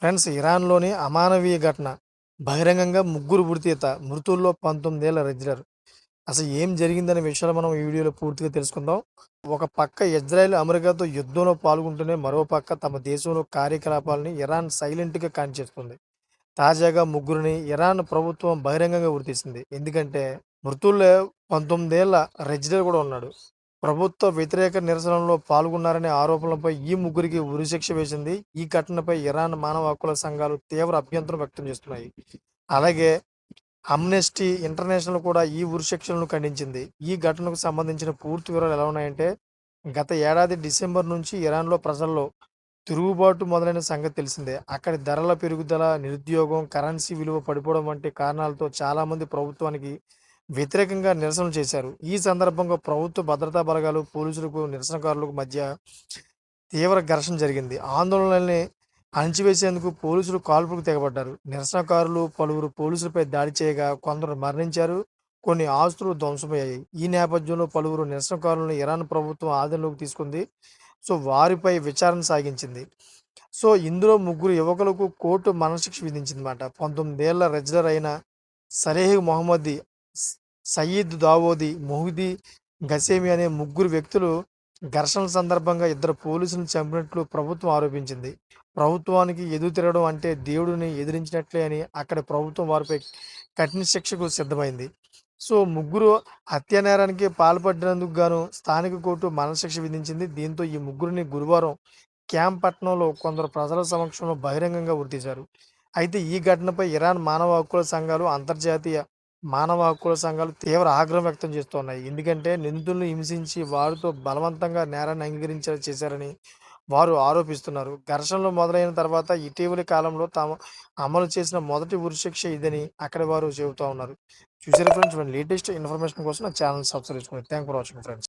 Friends, ఇరాన్‌లోని అమానవీయ ఘటన. బహిరంగంగా ముగ్గురు మృతియత. మృతుల్లో 19 ఏళ్ల రెజ్లర్. అసలు ఏం జరిగిందనే విషయాలు మనం ఈ వీడియోలో పూర్తిగా తెలుసుకుందాం. ఒక పక్క ఇజ్రాయెల్ అమెరికాతో యుద్ధంలో పాల్గొంటూనే మరో పక్క తమ దేశంలో కార్యకలాపాలని ఇరాన్ సైలెంట్‌గా కాల్చేస్తుంది. తాజాగా ముగ్గురిని ఇరాన్ ప్రభుత్వం బహిరంగంగా ఉరితీసింది. ఎందుకంటే మృతుల్లో 19 ఏళ్ల రెజ్లర్ కూడా ఉన్నాడు. ప్రభుత్వ వ్యతిరేక నిరసనల్లో పాల్గొన్నారనే ఆరోపణలపై ఈ ముగ్గురికి ఉరిశిక్ష వేసింది. ఈ ఘటనపై ఇరాన్ మానవ హక్కుల సంఘాలు తీవ్ర అభ్యంతరం వ్యక్తం చేస్తున్నాయి. అలాగే అమ్నెస్టీ ఇంటర్నేషనల్ కూడా ఈ ఉరిశిక్షలను ఖండించింది. ఈ ఘటనకు సంబంధించిన పూర్తి వివరాలు ఎలా ఉన్నాయంటే, గత ఏడాది డిసెంబర్ నుంచి ఇరాన్‌లో ప్రజల్లో తిరుగుబాటు మొదలైన సంగతి తెలిసిందే. అక్కడి ధరల పెరుగుదల, నిరుద్యోగం, కరెన్సీ విలువ పడిపోవడం వంటి కారణాలతో చాలామంది ప్రభుత్వానికి వ్యతిరేకంగా నిరసనలు చేశారు. ఈ సందర్భంగా ప్రభుత్వ భద్రతా బలగాలు, పోలీసులకు, నిరసనకారులకు మధ్య తీవ్ర ఘర్షణ జరిగింది. ఆందోళనల్ని అణిచివేసేందుకు పోలీసులు కాల్పులకు తెగబడ్డారు. నిరసనకారులు పలువురు పోలీసులపై దాడి చేయగా కొందరు మరణించారు. కొన్ని ఆస్తులు ధ్వంసమయ్యాయి. ఈ నేపథ్యంలో పలువురు నిరసనకారులను ఇరాన్ ప్రభుత్వం ఆధీనంలోకి తీసుకుంది. వారిపై విచారణ సాగించింది. ఇందులో ముగ్గురు యువకులకు కోర్టు మరణశిక్ష విధించిందన్నమాట. 19 ఏళ్ల రెజ్లర్ అయిన సలేహ్ మొహమ్మది, సయీద్ దావూదీ, మొహిదీ గసేమి అనే ముగ్గురు వ్యక్తులు ఘర్షణల సందర్భంగా ఇద్దరు పోలీసులను చంపినట్లు ప్రభుత్వం ఆరోపించింది. ప్రభుత్వానికి ఎదురు తిరగడం అంటే దేవుడిని ఎదిరించినట్లే అని అక్కడి ప్రభుత్వం వారిపై కఠిన శిక్షకు సిద్ధమైంది. ముగ్గురు హత్యా నేరానికి పాల్పడినందుకు గాను స్థానిక కోర్టు మరణశిక్ష విధించింది. దీంతో ఈ ముగ్గురిని గురువారం క్యాంప్ పట్టణంలో కొందరు ప్రజల సమక్షంలో బహిరంగంగా ఉరితీశారు. అయితే ఈ ఘటనపై ఇరాన్ మానవ హక్కుల సంఘాలు, అంతర్జాతీయ మానవ హక్కుల సంఘాలు తీవ్ర ఆగ్రహం వ్యక్తం చేస్తున్నాయి. ఎందుకంటే నిందితులను హింసించి వారితో బలవంతంగా నేరాన్ని అంగీకరించేలా చేశారని వారు ఆరోపిస్తున్నారు. ఘర్షణలు మొదలైన తర్వాత ఇటీవలి కాలంలో తాము అమలు చేసిన మొదటి ఉరిశిక్ష ఇదని అక్కడి వారు చెబుతా ఉన్నారు. చూసారా ఫ్రెండ్స్, లేటెస్ట్ ఇన్ఫర్మేషన్ కోసం నా ఛానల్ సబ్స్క్రైబ్ చేసుకోండి. Thanks for watching friends.